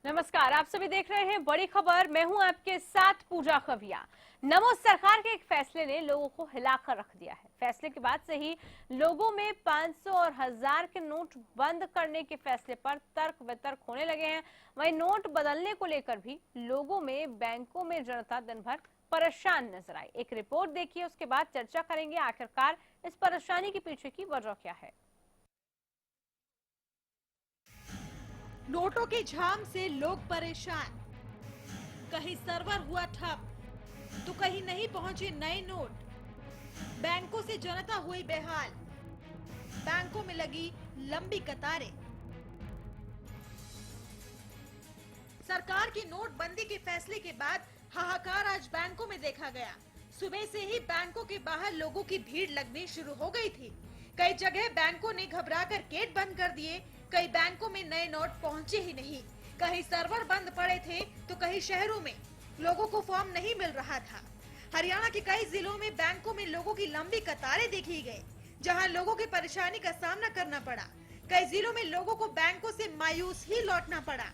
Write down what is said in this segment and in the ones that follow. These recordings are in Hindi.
नमस्कार, आप सभी देख रहे हैं बड़ी खबर। मैं हूं आपके साथ पूजा खविया। नमो सरकार के एक फैसले ने लोगों को हिलाकर रख दिया है। फैसले के बाद से ही लोगों में 500 और 1000 के नोट बंद करने के फैसले पर तर्क वितर्क होने लगे हैं। वहीं नोट बदलने को लेकर भी लोगों में, बैंकों में जनता दिन भर परेशान नजर आई। एक रिपोर्ट देखिए, उसके बाद चर्चा करेंगे आखिरकार इस परेशानी के पीछे की वजह क्या है। नोटों के झाम से लोग परेशान, कहीं सर्वर हुआ ठप तो कहीं नहीं पहुंचे नए नोट। बैंकों से जनता हुई बेहाल, बैंकों में लगी लंबी कतारें। सरकार की नोटबंदी के फैसले के बाद हाहाकार आज बैंकों में देखा गया। सुबह से ही बैंकों के बाहर लोगों की भीड़ लगनी शुरू हो गई थी। कई जगह बैंकों ने घबराकर गेट बंद कर दिए, कई बैंकों में नए नोट पहुंचे ही नहीं। कहीं सर्वर बंद पड़े थे तो कहीं शहरों में लोगों को फॉर्म नहीं मिल रहा था। हरियाणा के कई जिलों में बैंकों में लोगों की लंबी कतारें देखी गई, जहां लोगों की परेशानी का सामना करना पड़ा। कई जिलों में लोगों को बैंकों से मायूस ही लौटना पड़ा।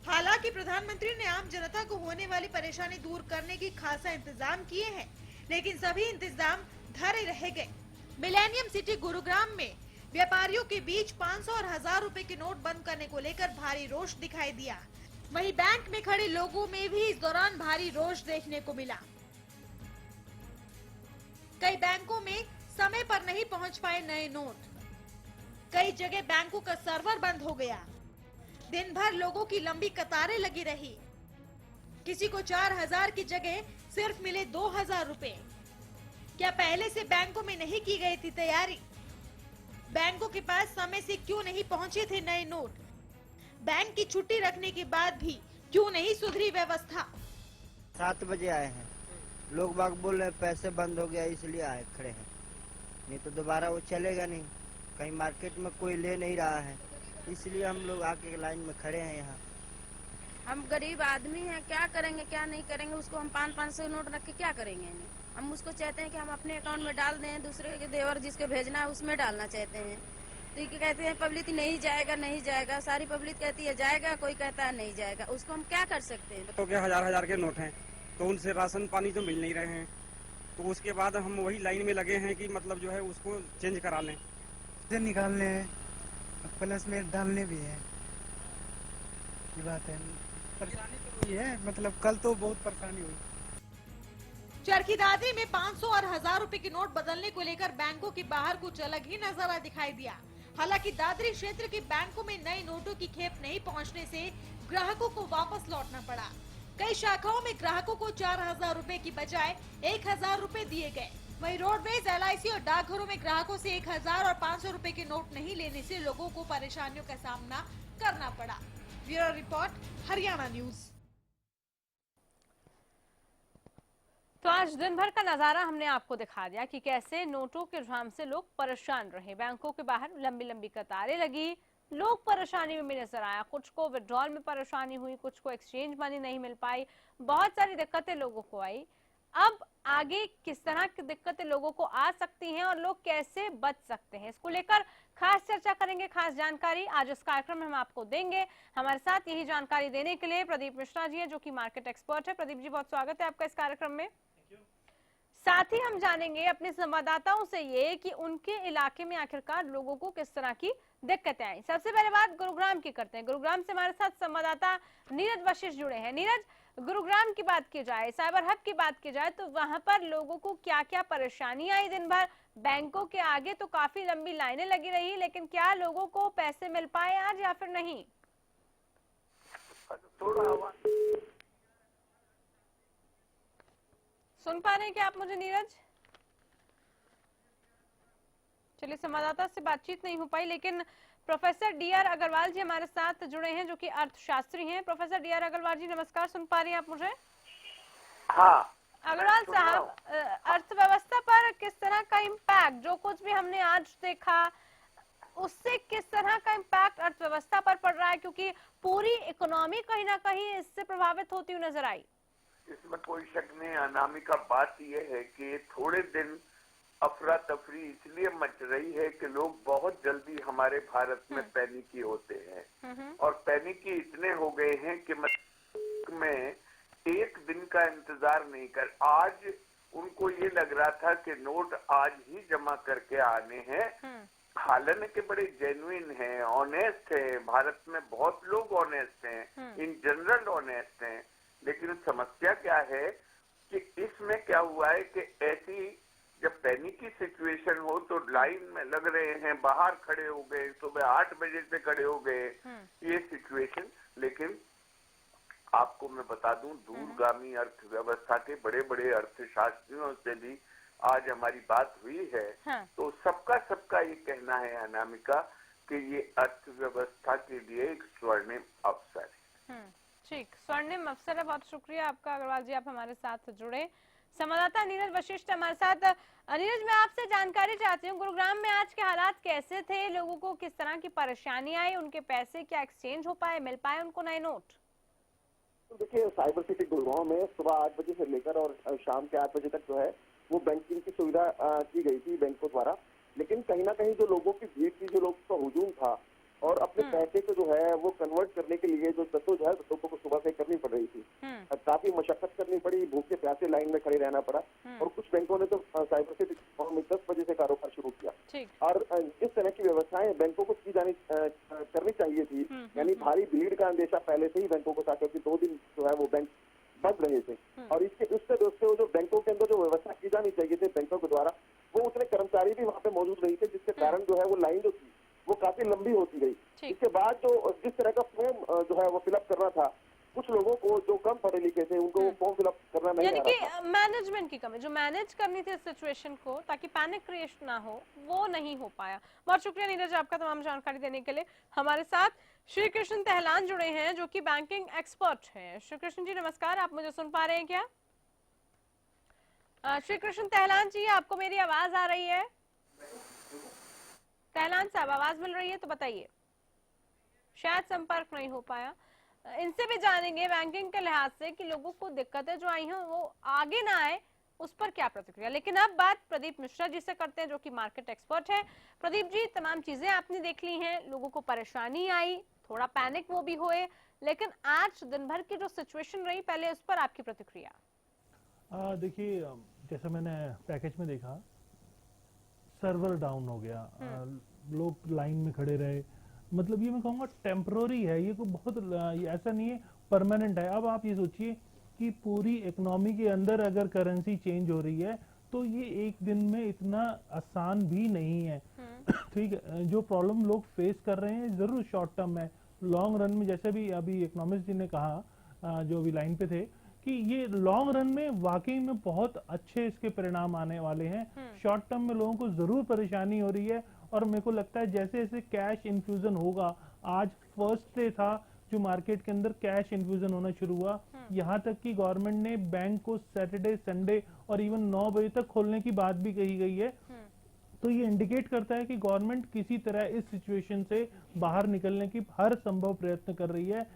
हालांकि प्रधानमंत्री ने आम जनता को होने वाली परेशानी दूर करने की खासा इंतजाम किए हैं, लेकिन सभी इंतजाम धरे रह गए। मिलेनियम सिटी गुरुग्राम में व्यापारियों के बीच 500 और 1000 रुपए के नोट बंद करने को लेकर भारी रोष दिखाई दिया। वहीं बैंक में खड़े लोगों में भी इस दौरान भारी रोष देखने को मिला। कई बैंकों में समय पर नहीं पहुंच पाए नए नोट, कई जगह बैंकों का सर्वर बंद हो गया। दिन भर लोगों की लंबी कतारें लगी रही। किसी को 4000 की जगह सिर्फ मिले 2000 रुपए। क्या पहले से बैंकों में नहीं की गई थी तैयारी? बैंकों के पास समय से क्यों नहीं पहुंचे थे नए नोट? बैंक की छुट्टी रखने के बाद भी क्यों नहीं सुधरी व्यवस्था? 7 बजे आए हैं, लोग बाग बोल रहे हैं पैसे बंद हो गया इसलिए आए खड़े हैं, नहीं तो दोबारा वो चलेगा नहीं। कहीं मार्केट में कोई ले नहीं रहा है, इसलिए हम लोग आके लाइन में खड़े हैं यहाँ। हम गरीब आदमी हैं, क्या करेंगे क्या नहीं करेंगे, उसको हम 500 नोट रख के क्या करेंगे? हम उसको चाहते हैं कि हम अपने अकाउंट में डाल दें, दूसरे के देवर जिसके भेजना है उसमें डालना चाहते हैं। तो ये कहते हैं पब्लिक नहीं जाएगा नहीं जाएगा, सारी पब्लिक कहती है जाएगा, कोई कहता है नहीं जाएगा। उसको हम क्या कर सकते हैं? तो क्या 1000 के नोट हैं, तो उनसे राशन पानी तो मिल नहीं रहे हैं, तो उसके बाद हम वही लाइन में लगे हैं कि मतलब जो है उसको चेंज करा लें, निकालने हैं, प्लस में डालने भी है। ये बात है, परेशानी तो हुई है, मतलब कल तो बहुत परेशानी हुई। चरखी दादरी में 500 और 1000 रुपए के नोट बदलने को लेकर बैंकों के बाहर कुछ अलग ही नजारा दिखाई दिया। हालांकि दादरी क्षेत्र के बैंकों में नए नोटों की खेप नहीं पहुंचने से ग्राहकों को वापस लौटना पड़ा। कई शाखाओं में ग्राहकों को 4000 रुपए की बजाय 1000 रुपए दिए गए। वहीं रोडवेज, LIC और डाकघरों में ग्राहकों से 1000 और 500 रुपए के नोट नहीं लेने से लोगों को परेशानियों का सामना करना पड़ा। Bureau report, Haryana news. तो आज दिन भर का नजारा हमने आपको दिखा दिया कि कैसे नोटों के झाम से लोग परेशान रहे। बैंकों के बाहर लंबी लंबी कतारें लगी, लोग परेशानी में भी नजर आया। कुछ को विड्रॉल में परेशानी हुई, कुछ को एक्सचेंज मनी नहीं मिल पाई, बहुत सारी दिक्कतें लोगों को आई। अब आगे किस तरह की दिक्कतें लोगों को आ सकती हैं और लोग कैसे बच सकते हैं, इसको लेकर खास चर्चा करेंगे। खास जानकारी आज इस कार्यक्रम में हम आपको देंगे। हमारे साथ यही जानकारी देने के लिए प्रदीप मिश्रा जी हैं, जो कि मार्केट एक्सपर्ट है। प्रदीप जी, बहुत स्वागत है आपका इस कार्यक्रम में। साथ ही हम जानेंगे अपने संवाददाताओं से ये कि उनके इलाके में आखिरकार लोगों को किस तरह की दिक्कतें आई। सबसे पहले बात गुरुग्राम की करते हैं। गुरुग्राम से हमारे साथ संवाददाता नीरज वशिष्ठ जुड़े हैं। नीरज, गुरुग्राम की बात की जाए, साइबर हब की बात की जाए, तो वहां पर लोगों को क्या क्या परेशानी आई दिन भर? बैंकों के आगे तो काफी लंबी लाइनें लगी रही, लेकिन क्या लोगों को पैसे मिल पाए आज या फिर नहीं? सुन पा रहे हैं क्या आप मुझे नीरज? चलिए, संवाददाता से बातचीत नहीं हो पाई, लेकिन प्रोफेसर डी.आर. अग्रवाल जी हमारे साथ जुड़े हैं, जो कि अर्थशास्त्री हैं। Professor DR. अग्रवाल जी नमस्कार, सुन पा रही हैं आप मुझे? हाँ, अग्रवाल साहब, अर्थव्यवस्था पर किस तरह का इम्पैक्ट, जो कुछ भी हमने आज देखा, उससे किस तरह का इम्पैक्ट अर्थव्यवस्था पर पड़ रहा है, क्योंकि पूरी इकोनॉमी कहीं ना कहीं इससे प्रभावित होती हुई नजर आई? इसमें कोई शक नहीं। अनामिका, बात यह है कि थोड़े दिन अफरा तफरी इसलिए मच रही है कि लोग बहुत जल्दी हमारे भारत में पैनिकी होते हैं और पैनिकी इतने हो गए हैं कि में एक दिन का इंतजार नहीं कर। आज उनको ये लग रहा था कि नोट आज ही जमा करके आने हैं। हालांकि बड़े जेन्युइन हैं, ऑनेस्ट हैं, भारत में बहुत लोग ऑनेस्ट हैं, इन जनरल ऑनेस्ट हैं, लेकिन समस्या क्या है कि इसमें क्या हुआ है कि ऐसी जब पैनिक की सिचुएशन हो तो लाइन में लग रहे हैं, बाहर खड़े हो गए, सुबह 8 बजे से खड़े हो गए, ये सिचुएशन। लेकिन आपको मैं बता दूं, दूरगामी अर्थव्यवस्था के बड़े बड़े अर्थशास्त्रियों से भी आज हमारी बात हुई है। तो सबका ये कहना है अनामिका कि ये अर्थव्यवस्था के लिए एक स्वर्णिम अवसर है। ठीक, स्वर्णिम अवसर है। बहुत शुक्रिया आपका अग्रवाल जी, आप हमारे साथ जुड़े। संवाददाता नीरज वशिष्ठ हमारे साथ। नीरज, मैं आपसे जानकारी चाहती हूँ, गुरुग्राम में आज के हालात कैसे थे? लोगों को किस तरह की परेशानी आई? उनके पैसे क्या एक्सचेंज हो पाए, मिल पाए उनको नए नोट? तो देखिए, साइबर सिटी गुरुग्राम में सुबह 8 बजे से लेकर और शाम के 8 बजे तक जो है वो बैंकिंग की सुविधा की गई थी बैंकों द्वारा। लेकिन कहीं ना कहीं जो लोगों की भीड़ थी, जो लोगों का हुजूम था और अपने पैसे को जो है वो कन्वर्ट करने के लिए जो जद्दोजहद लोगों को सुबह से करनी पड़ रही थी, काफी मशक्कत करनी पड़ी, भूखे प्यासे लाइन में खड़े रहना पड़ा। और कुछ बैंकों ने तो साइबर सिटी में 10 बजे से कारोबार शुरू किया। और जिस तरह की व्यवस्थाएं बैंकों को की जानी करनी चाहिए थी, यानी भारी भीड़ का अंदेशा पहले से ही बैंकों को था, क्योंकि 2 दिन जो है वो बैंक बंद रहे थे। और उससे जो बैंकों के अंदर जो व्यवस्था की जानी चाहिए थी बैंकों के द्वारा, वो उतने कर्मचारी भी वहाँ पे मौजूद नहीं थे, जिसके कारण जो है वो लाइन जो थी वो काफी लंबी होती गई। इसके बाद जो जिस तरह का फॉर्म जो है वो फिलअप करना था, कुछ लोगों को जो कम पढ़े लिखे थे उनको वो फॉर्म फिलअप करना नहीं आ रहा था। यानी कि मैनेजमेंट की कमी, जो मैनेज करनी थी इस सिचुएशन को ताकि पैनिक क्रिएट ना हो, वो नहीं हो पाया। बहुत शुक्रिया नीरज आपका तमाम जानकारी देने के लिए। हमारे साथ श्री कृष्ण तहलान जुड़े हैं, जो कि बैंकिंग एक्सपर्ट हैं। श्री कृष्ण जी नमस्कार, आप मुझे सुन पा रहे हैं क्या? श्री कृष्ण तहलान जी, आपको मेरी आवाज आ रही है? तहलान साहब, आवाज मिल रही है तो बताइए। शायद संपर्क नहीं हो पाया। इनसे भी जानेंगे बैंकिंग के लिहाज से कि लोगों को दिक्कतें जो आई हैं वो आगे ना आए, उस पर क्या प्रतिक्रिया। लेकिन अब बात प्रदीप मिश्रा जी से करते हैं, जो कि मार्केट एक्सपर्ट है। प्रदीप जी, तमाम चीजें आपने देख ली हैं, लोगों को परेशानी आई, थोड़ा पैनिक वो भी हुए, लेकिन आज दिन भर की जो सिचुएशन रही, पहले उस पर आपकी प्रतिक्रिया। देखिए, जैसा मैंने पैकेज में देखा, सर्वर डाउन हो गया, लोग लाइन में खड़े रहे। मतलब ये मैं कहूँगा टेम्पररी है, ये कोई बहुत ऐसा नहीं है परमानेंट है। अब आप ये सोचिए कि पूरी इकोनॉमी के अंदर अगर करेंसी चेंज हो रही है तो ये एक दिन में इतना आसान भी नहीं है। ठीक है, जो प्रॉब्लम लोग फेस कर रहे हैं जरूर शॉर्ट टर्म है, लॉन्ग रन में जैसे भी अभी इकोनॉमिस्ट जी ने कहा, जो अभी लाइन पे थे, कि ये लॉन्ग रन में वाकई में बहुत अच्छे इसके परिणाम आने वाले हैं। शॉर्ट टर्म में लोगों को जरूर परेशानी हो रही है, और मेरे को लगता है जैसे जैसे कैश इन्फ्यूजन होगा, आज फर्स्ट डे था जो मार्केट के अंदर कैश इन्फ्यूजन होना शुरू हुआ, यहाँ तक कि गवर्नमेंट ने बैंक को सैटरडे, संडे और इवन 9 बजे तक खोलने की बात भी कही गई है। तो ये इंडिकेट करता है कि गवर्नमेंट किसी तरह इस सिचुएशन से बाहर निकलने की हर संभव प्रयत्न कर रही है।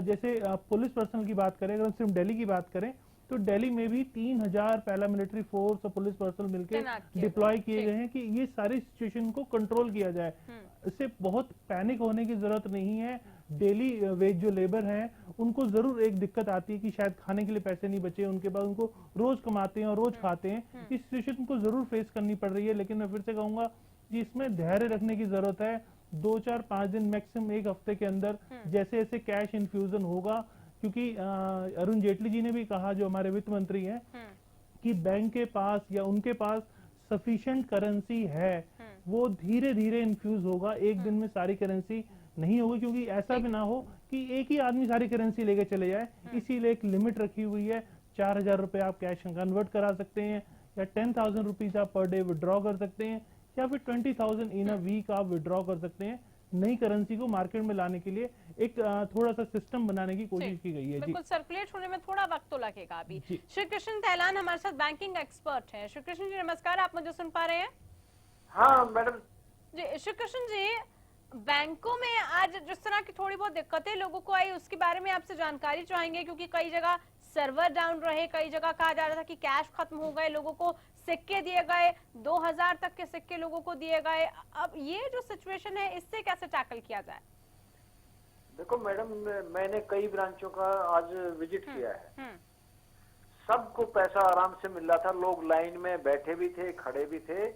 जैसे पुलिस पर्सनल की बात करें, अगर सिर्फ दिल्ली की बात करें तो दिल्ली में भी 3000 पैरामिलिट्री फोर्स और पुलिस पर्सनल मिलकर डिप्लॉय किए गए हैं कि ये सारी सिचुएशन को कंट्रोल किया जाए। इससे बहुत पैनिक होने की जरूरत नहीं है। डेली वेज जो लेबर हैं उनको जरूर एक दिक्कत आती है कि शायद खाने के लिए पैसे नहीं बचे उनके पास, उनको रोज कमाते हैं और रोज खाते हैं। इस सिचुएशन को जरूर फेस करनी पड़ रही है, लेकिन मैं फिर से कहूंगा कि इसमें धैर्य रखने की जरूरत है। 2, 4, 5 दिन मैक्सिमम एक हफ्ते के अंदर जैसे जैसे कैश इन्फ्यूजन होगा, क्योंकि अरुण जेटली जी ने भी कहा, जो हमारे वित्त मंत्री हैं, कि बैंक के पास या उनके पास सफिशिएंट करेंसी है, वो धीरे धीरे इन्फ्यूज होगा, एक दिन में सारी करेंसी नहीं होगी, क्योंकि ऐसा भी ना हो कि एक ही आदमी सारी करेंसी लेके चले जाए। इसीलिए एक लिमिट रखी हुई है, 4000 रुपए आप कैश कन्वर्ट करा सकते हैं, या 10,000 रुपीज आप पर डे विड्रॉ कर सकते हैं, या फिर 20,000 इन अ वीक आप विड्रॉ कर सकते हैं। नई करेंसी को मार्केट में लाने के लिए एक थोड़ा सा सिस्टम बनाने की कोशिश की गई है। जी बिल्कुल, सर्कुलेट होने में थोड़ा वक्त तो लगेगा अभी। श्री कृष्ण थैलान हमारे साथ बैंकिंग एक्सपर्ट हैं। श्री कृष्ण जी नमस्कार, आप मुझे सुन पा रहे हैं? हाँ मैडम जी श्री कृष्ण जी, बैंकों में आज जिस तरह की थोड़ी बहुत दिक्कतें लोगों को आई उसके बारे में आपसे जानकारी चाहेंगे, क्योंकि कई जगह सर्वर डाउन रहे, कई जगह कहा जा रहा था कि कैश खत्म हो गए, लोगों को सिक्के दिए गए, 2000 तक के सिक्के लोगों को दिए गए। अब ये जो सिचुएशन है इससे कैसे टैकल किया जाए? देखो मैडम, मैंने कई ब्रांचों का आज विजिट किया है। सबको पैसा आराम से मिल रहा था, लोग लाइन में बैठे भी थे, खड़े भी थे।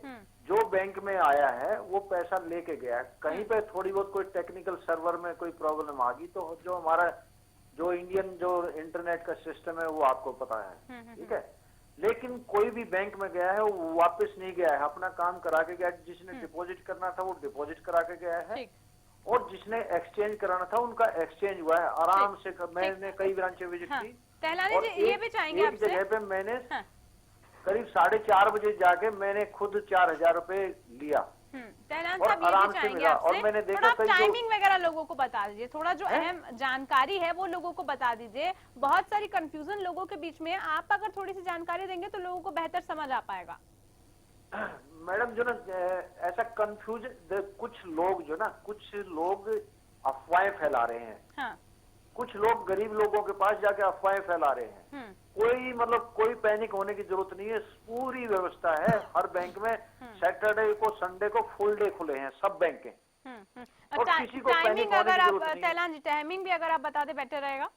जो बैंक में आया है वो पैसा लेके गया। कहीं पे थोड़ी बहुत कोई टेक्निकल सर्वर में कोई प्रॉब्लम आ गई तो जो हमारा जो इंडियन जो इंटरनेट का सिस्टम है वो आपको पता है, ठीक है। लेकिन कोई भी बैंक में गया है वो वापस नहीं गया है, अपना काम करा के गया। जिसने डिपॉजिट करना था वो डिपॉजिट करा के गया है, और जिसने एक्सचेंज कराना था उनका एक्सचेंज हुआ है आराम से। मैंने कई ब्रांचें विजिट की, और ये भी चाहेंगे एक जगह पे मैंने करीब 4:30 बजे जाके मैंने खुद 4000 रुपए लिया। तैलान और साहब ये आराम भी से चाहेंगे मिला। आपसे, और मैंने थोड़ा देखा आप कई टाइमिंग वगैरह लोगों को बता दीजिए, थोड़ा जो अहम जानकारी है वो लोगों को बता दीजिए। बहुत सारी कंफ्यूजन लोगों के बीच में है, आप अगर थोड़ी सी जानकारी देंगे तो लोगों को बेहतर समझ आ पाएगा। मैडम जो ना ऐसा कंफ्यूज, कुछ लोग अफवाहें फैला रहे हैं। हाँ। कुछ लोग गरीब लोगों के पास जाके अफवाहें फैला रहे हैं। कोई पैनिक होने की जरूरत नहीं है, पूरी व्यवस्था है हर बैंक में। सैटरडे को संडे को फुल डे खुले हैं सब बैंक के। और किसी को पैनिक होने की जरूरत नहीं है। तैलान जी टाइमिंग भी अगर आप बता दे बेटर रहेगा।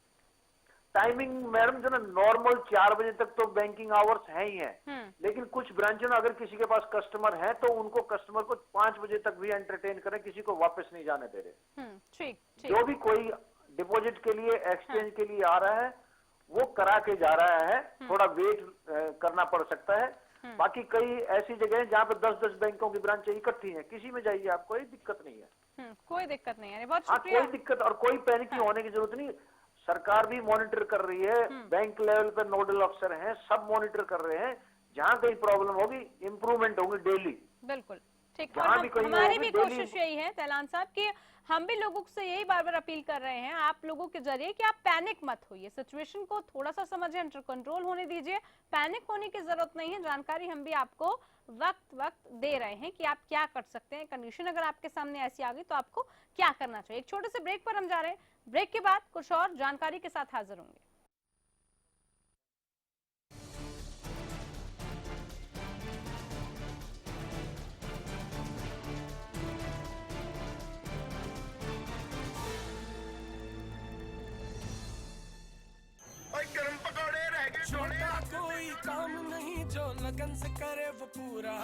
टाइमिंग मैडम जो ना नॉर्मल 4 बजे तक तो बैंकिंग आवर्स है ही है, लेकिन कुछ ब्रांचों में अगर किसी के पास कस्टमर है तो उनको कस्टमर को 5 बजे तक भी एंटरटेन करें, किसी को वापस नहीं जाने दे रहे। ठीक। जो भी कोई डिपॉजिट के लिए एक्सचेंज के लिए आ रहा है वो करा के जा रहा है, थोड़ा वेट करना पड़ सकता है। बाकी कई ऐसी जगह है जहाँ पे 10-10 बैंकों की ब्रांचें इकट्ठी हैं, किसी में जाइए आप, कोई दिक्कत नहीं है। कोई दिक्कत नहीं है, बहुत शुक्रिया। कोई दिक्कत और कोई पैनिक होने की जरूरत नहीं। सरकार भी मॉनिटर कर रही है, बैंक लेवल पे नोडल अफसर हैं, सब मॉनिटर कर रहे हैं। जहाँ कहीं प्रॉब्लम होगी इम्प्रूवमेंट होगी डेली। बिल्कुल ठीक। और हमारी भी कोशिश यही है तैलान साहब कि हम भी लोगों से यही बार बार अपील कर रहे हैं आप लोगों के जरिए कि आप पैनिक मत होइए, सिचुएशन को थोड़ा सा समझिए, अंडर कंट्रोल होने दीजिए। पैनिक होने की जरूरत नहीं है, जानकारी हम भी आपको वक्त दे रहे हैं कि आप क्या कर सकते हैं। कंडीशन अगर आपके सामने ऐसी आ गई तो आपको क्या करना चाहिए। एक छोटे से ब्रेक पर हम जा रहे हैं, ब्रेक के बाद कुछ और जानकारी के साथ हाजिर होंगे। कोई काम नहीं जो लगन से करे वो पूरा,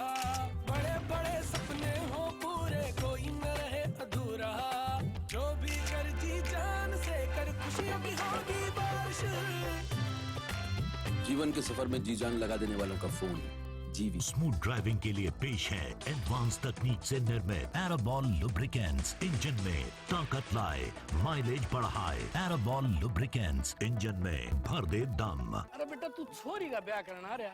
बड़े बड़े सपने हो पूरे, कोई न रहे अधूरा। जो भी कर जी जान से कर, खुशियों की होगी बारिश। जीवन के सफर में जी जान लगा देने वालों का फोन जीवी। स्मूथ ड्राइविंग के लिए पेश है एडवांस तकनीक से निर्मित एराबॉल लुब्रिकेंट्स। इंजन में ताकत लाए, माइलेज बढ़ाए। एराबॉल लुब्रिकेंट्स, इंजन में भर दे दम। अरे बेटा तू छोरी का ब्याह करना आ रहा,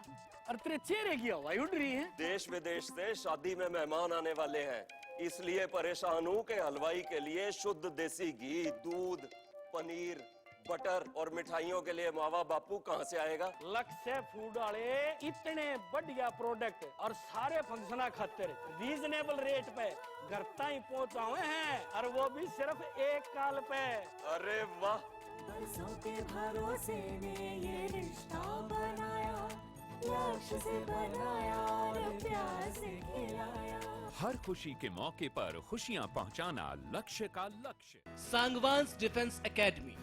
और तेरे चेहरे की हवाई उड़ रही है। देश विदेश से शादी में मेहमान आने वाले हैं, इसलिए परेशान हूँ कि हलवाई के लिए शुद्ध देसी घी, दूध, पनीर, बटर और मिठाइयों के लिए मावा बापू कहाँ से आएगा? लक्ष्य फूड वाले इतने बढ़िया प्रोडक्ट और सारे फंक्शन खातिर रीजनेबल रेट पे घर तक पहुँचाए हैं, और वो भी सिर्फ 1 कॉल पे। अरे वाह, बरसों के भरोसे ने ये रिश्ता बनाया, लक्ष्य से बनाया और प्यार से खिलाया। हर खुशी के मौके पर खुशियाँ पहुँचाना लक्ष्य का लक्ष्य। सांगवान्स डिफेंस एकेडमी,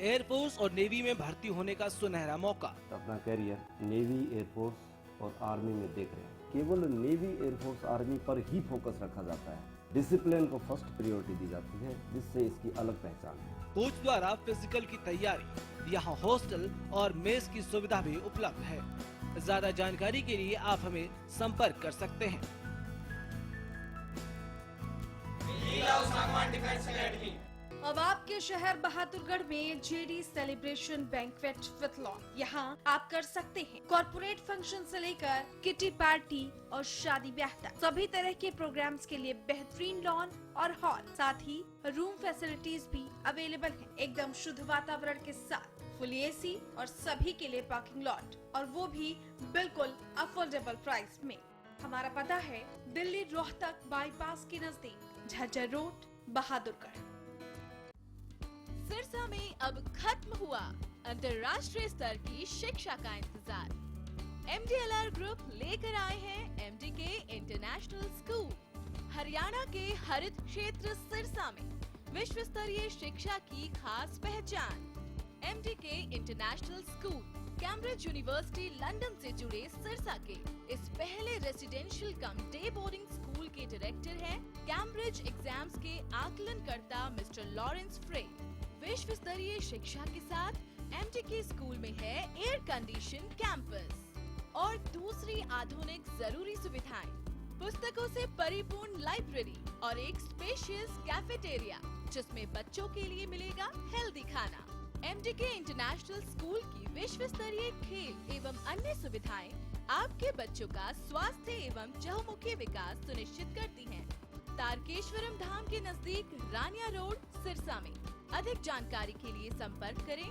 एयरफोर्स और नेवी में भर्ती होने का सुनहरा मौका। अपना करियर नेवी, एयरफोर्स और आर्मी में देख रहे हैं। केवल नेवी, एयरफोर्स, आर्मी पर ही फोकस रखा जाता है। डिसिप्लिन को फर्स्ट प्रायोरिटी दी जाती है, जिससे इसकी अलग पहचान है। कोच द्वारा फिजिकल की तैयारी, यहाँ हॉस्टल और मेस की सुविधा भी उपलब्ध है। ज्यादा जानकारी के लिए आप हमें संपर्क कर सकते हैं। अब आपके शहर बहादुरगढ़ में JD celebration banquet with lawn. यहाँ आप कर सकते हैं कॉर्पोरेट फंक्शन से लेकर किटी पार्टी और शादी ब्याह तक। सभी तरह के प्रोग्राम्स के लिए बेहतरीन लॉन और हॉल, साथ ही रूम फैसिलिटीज भी अवेलेबल हैं। एकदम शुद्ध वातावरण के साथ फुल एसी और सभी के लिए पार्किंग लॉट, और वो भी बिल्कुल अफोर्डेबल प्राइस में। हमारा पता है दिल्ली रोहतक बाईपास के नजदीक, झज्जर रोड, बहादुरगढ़। सिरसा में अब खत्म हुआ अंतर्राष्ट्रीय स्तर की शिक्षा का इंतजार। MDLR ग्रुप लेकर आए हैं MDK इंटरनेशनल स्कूल। हरियाणा के हरित क्षेत्र सिरसा में विश्व स्तरीय शिक्षा की खास पहचान। MDK international school Cambridge university London से जुड़े सिरसा के इस पहले रेसिडेंशियल कम डे बोर्डिंग स्कूल के डायरेक्टर हैं कैम्ब्रिज एग्जाम्स के आकलनकर्ता मिस्टर लॉरेंस फ्रे। विश्व स्तरीय शिक्षा के साथ MDK स्कूल में है एयर कंडीशन कैंपस और दूसरी आधुनिक जरूरी सुविधाएं, पुस्तकों से परिपूर्ण लाइब्रेरी और एक स्पेशियस कैफेटेरिया जिसमें बच्चों के लिए मिलेगा हेल्दी खाना। MDK इंटरनेशनल स्कूल की विश्व स्तरीय खेल एवं अन्य सुविधाएं आपके बच्चों का स्वास्थ्य एवं चहुमुखी विकास सुनिश्चित करती हैं। तारकेश्वरम धाम के नजदीक रानिया रोड, सिरसा में। अधिक जानकारी के लिए संपर्क करें।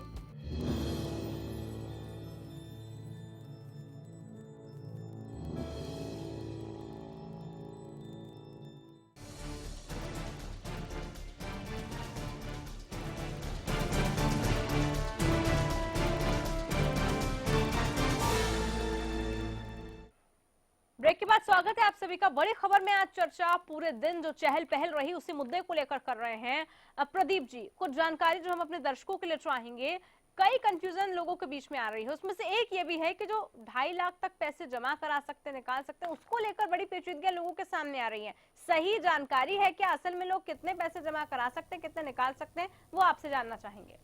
ब्रेक के बाद स्वागत है आप सभी का। बड़ी खबर में आज चर्चा पूरे दिन जो चहल पहल रही उसी मुद्दे को लेकर कर रहे हैं प्रदीप जी। कुछ जानकारी जो हम अपने दर्शकों के लिए चाहेंगे। कई कंफ्यूजन लोगों के बीच में आ रही है, उसमें से एक ये भी है कि जो 2.5 लाख तक पैसे जमा करा सकते हैं, निकाल सकते हैं, उसको लेकर बड़ी पेचीदगियां लोगों के सामने आ रही है। सही जानकारी है क्या? असल में लोग कितने पैसे जमा करा सकते हैं, कितने निकाल सकते हैं, वो आपसे जानना चाहेंगे।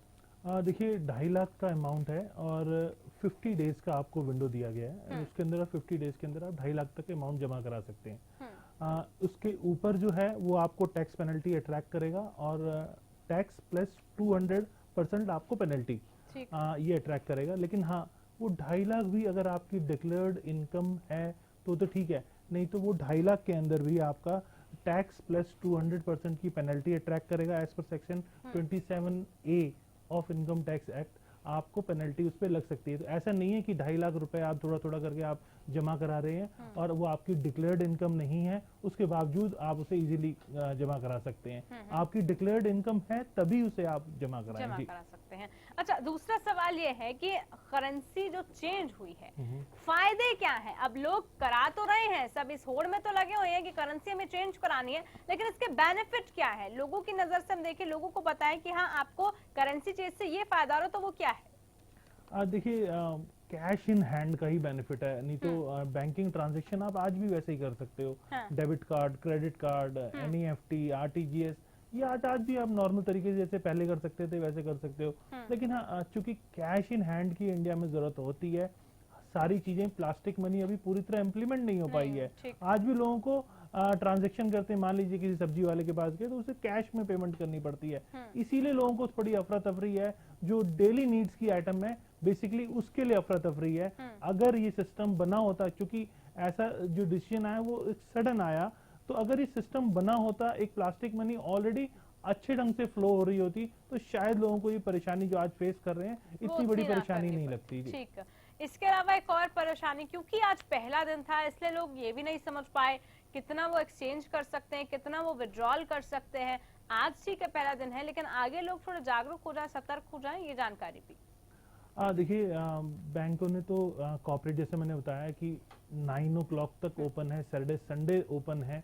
देखिए 2.5 लाख का अमाउंट है और 50 डेज का आपको विंडो दिया गया है। उसके अंदर 50 डेज के अंदर आप 2.5 लाख तक अमाउंट जमा करा सकते हैं। उसके ऊपर जो है वो आपको टैक्स पेनल्टी अट्रैक्ट करेगा और टैक्स प्लस 200% आपको पेनल्टी ये अट्रैक्ट करेगा। लेकिन हाँ, वो 2.5 लाख भी अगर आपकी डिक्लेयर्ड इनकम है तो ठीक है, नहीं तो वो 2.5 लाख के अंदर भी आपका टैक्स प्लस 200% की पेनल्टी अट्रैक्ट करेगा। As per section 27A of income tax act आपको पेनल्टी उस पर लग सकती है। तो ऐसा नहीं है कि 2.5 लाख रुपए आप थोड़ा थोड़ा करके आप जमा करा रहे हैं और वो आपकी डिक्लेयर्ड इनकम नहीं है, उसके बावजूद आप उसे इजीली जमा करा सकते हैं। आपकी डिक्लेयर्ड इनकम है तभी उसे आप जमा करा सकते हैं। अच्छा, दूसरा सवाल ये है कि करेंसी जो चेंज हुई है, फायदे क्या है? अब लोग करा तो रहे हैं, सब इस होड़ में तो लगे हुए हैं कि करेंसी हमें चेंज करानी है, लेकिन इसके बेनिफिट क्या है? लोगों की नजर से हम देखें, लोगों को बताएं कि हाँ आपको करेंसी चेंज से ये फायदा हो, तो वो क्या है? देखिए कैश इन हैंड का ही बेनिफिट है, नहीं तो बैंकिंग ट्रांजैक्शन आप आज भी वैसे ही कर सकते हो। Debit card, credit card, NEFT, RTGS, ये आज भी आप नॉर्मल तरीके से जैसे पहले कर सकते थे वैसे कर सकते हो। लेकिन हाँ, चूंकि कैश इन हैंड की इंडिया में जरूरत होती है, सारी चीजें प्लास्टिक मनी अभी पूरी तरह इम्प्लीमेंट नहीं हो पाई है। आज भी लोगों को ट्रांजैक्शन करते हैं, मान लीजिए किसी सब्जी वाले के पास गए तो उसे कैश में पेमेंट करनी पड़ती है। इसीलिए लोगों को थोड़ी अफरा तफरी है। जो डेली नीड्स की आइटम है बेसिकली उसके लिए अफरा तफरी है। अगर ये सिस्टम बना होता, क्योंकि ऐसा जो डिसीजन आया वो सडन आया, तो अगर ये सिस्टम बना होता, एक प्लास्टिक मनी ऑलरेडी अच्छे ढंग से फ्लो हो रही होती, तो शायद लोगों को ये परेशानी जो आज फेस कर रहे हैं इतनी बड़ी परेशानी नहीं लगती। ठीक। इसके अलावा एक और परेशानी, क्योंकि आज पहला दिन था, इसलिए लोग ये भी नहीं समझ पाए कितना वो एक्सचेंज कर सकते हैं, कितना वो विड्रॉल कर सकते हैं। आज ठीक है पहला दिन है, लेकिन आगे लोग थोड़े जागरूक हो जाए, सतर्क हो जाए, ये जानकारी भी। देखिए बैंकों ने तो कॉर्पोरेट जैसे मैंने बताया कि 9 o'clock तक ओपन है, सैटरडे संडे ओपन है।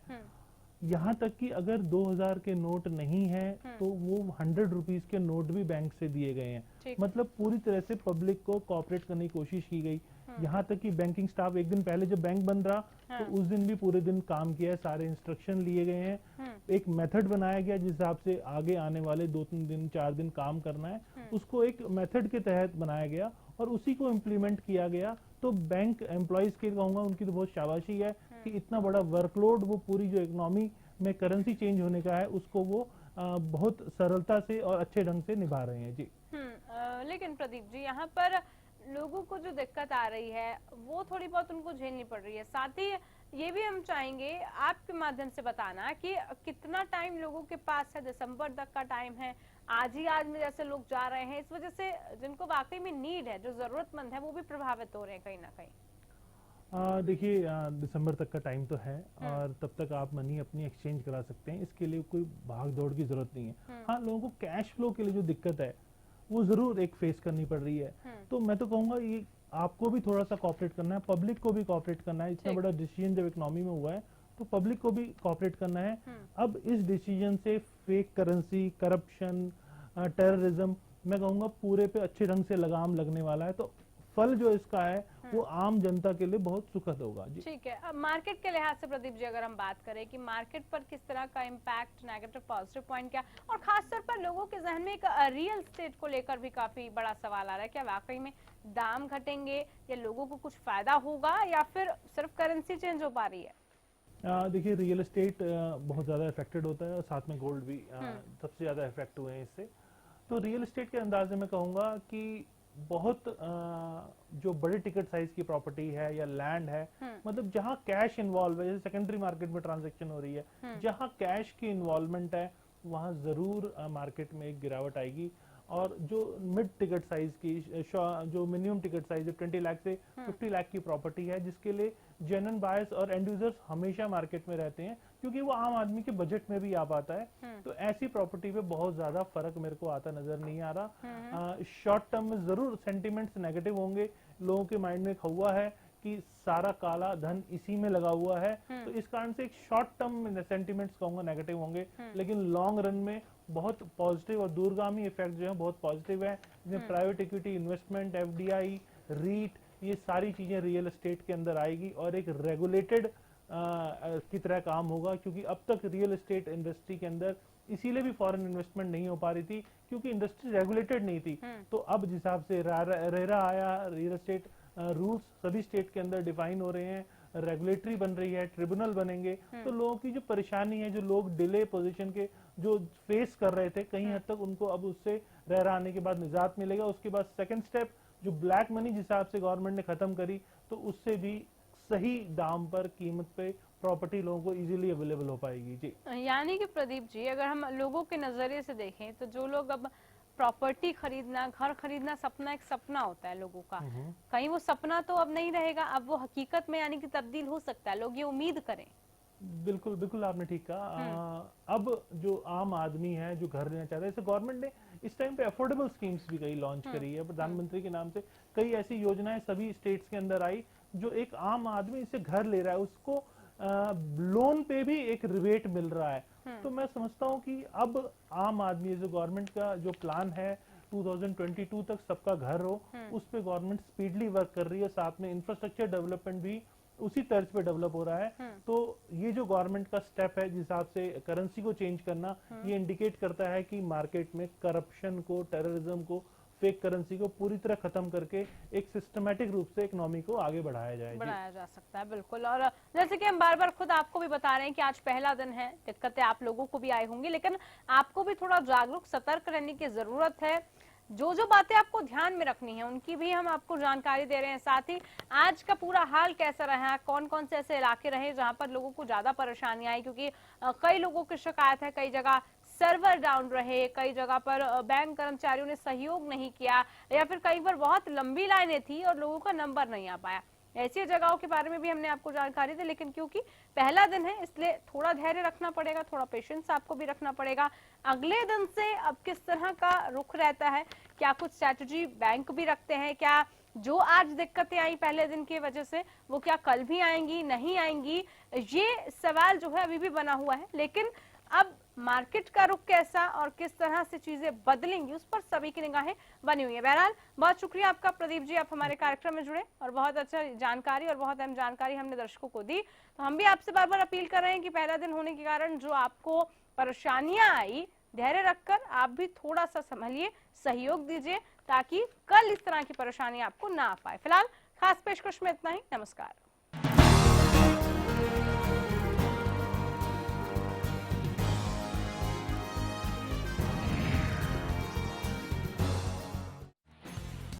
यहाँ तक कि अगर 2000 के नोट नहीं है तो वो 100 रुपीज के नोट भी बैंक से दिए गए हैं। मतलब पूरी तरह से पब्लिक को कोऑपरेट करने की कोशिश की गई। यहाँ तक कि बैंकिंग स्टाफ एक दिन पहले जब बैंक बंद रहा तो उस दिन भी पूरे दिन काम किया है, सारे इंस्ट्रक्शन लिए गए हैं। एक मेथड बनाया गया जिस हिसाब से आगे आने वाले 2-3 दिन 4 दिन काम करना है, उसको एक मेथड के तहत बनाया गया और उसी को इम्प्लीमेंट किया गया। तो बैंक एम्प्लॉइज के कहूंगा उनकी तो बहुत शाबाशी है कि इतना बड़ा वर्कलोड वो पूरी जो इकोनॉमी में करेंसी चेंज होने का है उसको वो बहुत सरलता से और अच्छे ढंग से निभा रहे हैं जी। लेकिन प्रदीप जी, यहाँ पर लोगों को जो दिक्कत आ रही है वो थोड़ी बहुत उनको झेलनी पड़ रही है। साथ ही ये भी हम चाहेंगे आपके माध्यम से बताना कि कितना टाइम लोगों के पास है, दिसंबर तक का टाइम है, आज में जैसे लोग जा रहे हैं, इस वजह से जिनको वाकई में नीड है, जो जरूरतमंद है, वो भी प्रभावित हो रहे हैं कहीं ना कहीं। देखिए, दिसंबर तक का टाइम तो है और तब तक आप मनी अपनी एक्सचेंज करा सकते हैं, इसके लिए कोई भाग दौड़ की जरूरत नहीं है। हाँ, लोगों को कैश फ्लो के लिए जो दिक्कत है वो जरूर एक फेस करनी पड़ रही है। तो मैं तो कहूंगा ये आपको भी थोड़ा सा कॉपरेट करना है, पब्लिक को भी कॉपरेट करना है। इतना बड़ा डिसीजन जब इकोनॉमी में हुआ है तो पब्लिक को भी कॉपरेट करना है। अब इस डिसीजन से फेक करेंसी, करप्शन, टेररिज्म, मैं कहूंगा पूरे पे अच्छे ढंग से लगाम लगने वाला है। तो फल जो इसका है वो आम जनता के लिए बहुत सुखद होगा जी। ठीक है, अब मार्केट के लिहाज से प्रदीप जी अगर हम बात करें कि मार्केट पर किस तरह का इम्पैक्ट, नेगेटिव पॉजिटिव पॉइंट क्या, और खासतौर पर लोगों के जहन में एक रियल एस्टेट को लेकर भी काफी बड़ा सवाल आ रहा है। क्या वाकई में दाम घटेंगे या लोगों को कुछ फायदा होगा या फिर सिर्फ करेंसी चेंज हो पा रही है? देखिए, रियल एस्टेट बहुत ज्यादा इफेक्टेड होता है और साथ में गोल्ड भी सबसे ज्यादा इफेक्ट हुए हैं इससे। तो रियल एस्टेट के अंदाज में मैं कहूंगा कि बहुत जो बड़े टिकट साइज की प्रॉपर्टी है या लैंड है, मतलब जहां कैश इन्वॉल्व है, जैसे सेकेंडरी मार्केट में ट्रांजैक्शन हो रही है, जहां कैश की इन्वॉल्वमेंट है वहां जरूर मार्केट में एक गिरावट आएगी। और जो मिड टिकट साइज की, जो मिनिमम टिकट साइज 20 लाख से 50 लाख की प्रॉपर्टी है, जिसके लिए जेन्युइन बायर्स और एंड यूजर्स हमेशा मार्केट में रहते हैं क्योंकि वो आम आदमी के बजट में भी आ पाता है। तो ऐसी प्रॉपर्टी पे बहुत ज्यादा फर्क मेरे को आता नजर नहीं आ रहा। शॉर्ट टर्म में जरूर सेंटिमेंट्स नेगेटिव होंगे, लोगों के माइंड में एक हवा है कि सारा काला धन इसी में लगा हुआ है, तो इस कारण से एक शॉर्ट टर्म सेंटिमेंट्स कहूंगा नेगेटिव होंगे, लेकिन लॉन्ग रन में बहुत पॉजिटिव और दूरगामी इफेक्ट जो है बहुत पॉजिटिव है। जिसमें private equity investment, FDI, REIT, ये सारी चीजें रियल एस्टेट के अंदर आएगी और एक रेगुलेटेड की तरह काम होगा। क्योंकि अब तक रियल एस्टेट इंडस्ट्री के अंदर इसीलिए भी फॉरेन इन्वेस्टमेंट नहीं हो पा रही थी क्योंकि इंडस्ट्री रेगुलेटेड नहीं थी। तो अब जिस हिसाब से रेरा आया, रियल एस्टेट रूल्स सभी स्टेट के अंदर डिफाइन हो रहे हैं, रेगुलेटरी बन रही है, ट्रिब्यूनल बनेंगे, तो लोगों की जो परेशानी है, जो लोग डिले पोजीशन के जो फेस कर रहे थे, कहीं हद तक उनको अब उससे रेरा आने के बाद निजात मिलेगा। उसके बाद सेकंड स्टेप जो ब्लैक मनी जिस हिसाब से गवर्नमेंट ने खत्म करी, तो उससे भी सही दाम पर, कीमत पे प्रॉपर्टी लोगों को इजीली अवेलेबल हो पाएगी जी। यानी कि प्रदीप जी, अगर हम लोगों के नजरिए से देखें तो जो लोग अब प्रॉपर्टी खरीदना, घर खरीदना सपना, एक सपना होता है लोगों का, कहीं वो सपना तो अब नहीं रहेगा, अब वो हकीकत में यानी कि तब्दील हो सकता है, लोग ये उम्मीद करें। बिल्कुल बिल्कुल, आपने ठीक कहा। अब जो आम आदमी है जो घर लेना चाहता है, जैसे गवर्नमेंट ने इस टाइम पे अफोर्डेबल स्कीम्स भी कई लॉन्च करी है, प्रधानमंत्री के नाम से कई ऐसी योजनाएं सभी स्टेट्स के अंदर आई, जो एक आम आदमी इससे घर ले रहा है उसको लोन पे भी एक रिबेट मिल रहा है। तो मैं समझता हूँ कि अब आम आदमी, जो गवर्नमेंट का जो प्लान है 2022 तक सबका घर हो, उस पे गवर्नमेंट स्पीडली वर्क कर रही है। साथ में इंफ्रास्ट्रक्चर डेवलपमेंट भी उसी तर्ज पे डेवलप हो रहा है। तो ये जो गवर्नमेंट का स्टेप है जिस हिसाब से करेंसी को चेंज करना, ये इंडिकेट करता है कि मार्केट में करप्शन को, टेररिज्म को, फेक करेंसी को पूरी तरह खत्म करके एक सिस्टमैटिक रूप से इकोनॉमी को आगे बढ़ाया जा सकता है। बिल्कुल, और जैसे कि हम बार बार खुद आपको भी बता रहे हैं कि आज पहला दिन है, दिक्कतें आप लोगों को भी आई होंगी, लेकिन आपको भी थोड़ा जागरूक, सतर्क रहने की जरूरत है। जो जो बातें आपको ध्यान में रखनी है उनकी भी हम आपको जानकारी दे रहे हैं। साथ ही आज का पूरा हाल कैसा रहा, कौन कौन से ऐसे इलाके रहे जहां पर लोगों को ज्यादा परेशानी आई, क्योंकि कई लोगों की शिकायत है, कई जगह सर्वर डाउन रहे, कई जगह पर बैंक कर्मचारियों ने सहयोग नहीं किया, या फिर कई बार बहुत लंबी लाइनें थी और लोगों का नंबर नहीं आ पाया। ऐसी जगहों के बारे में भी हमने आपको जानकारी दी, लेकिन क्योंकि पहला दिन है इसलिए थोड़ा धैर्य रखना पड़ेगा, थोड़ा पेशेंस आपको भी रखना पड़ेगा। अगले दिन से अब किस तरह का रुख रहता है, क्या कुछ स्ट्रैटेजी बैंक भी रखते हैं, क्या जो आज दिक्कतें आई पहले दिन की वजह से वो क्या कल भी आएंगी, नहीं आएंगी, ये सवाल जो है अभी भी बना हुआ है। लेकिन अब मार्केट का रुख कैसा और किस तरह से चीजें बदलेंगी उस पर सभी की निगाहें बनी हुई है। बहरहाल बहुत शुक्रिया आपका प्रदीप जी, आप हमारे कार्यक्रम में जुड़े और बहुत अच्छा जानकारी और बहुत अहम जानकारी हमने दर्शकों को दी। तो हम भी आपसे बार बार अपील कर रहे हैं कि पहला दिन होने के कारण जो आपको परेशानियां आई, धैर्य रखकर आप भी थोड़ा सा संभलिए, सहयोग दीजिए, ताकि कल इस तरह की परेशानी आपको ना आ पाए। फिलहाल खास पेशकश में इतना ही, नमस्कार।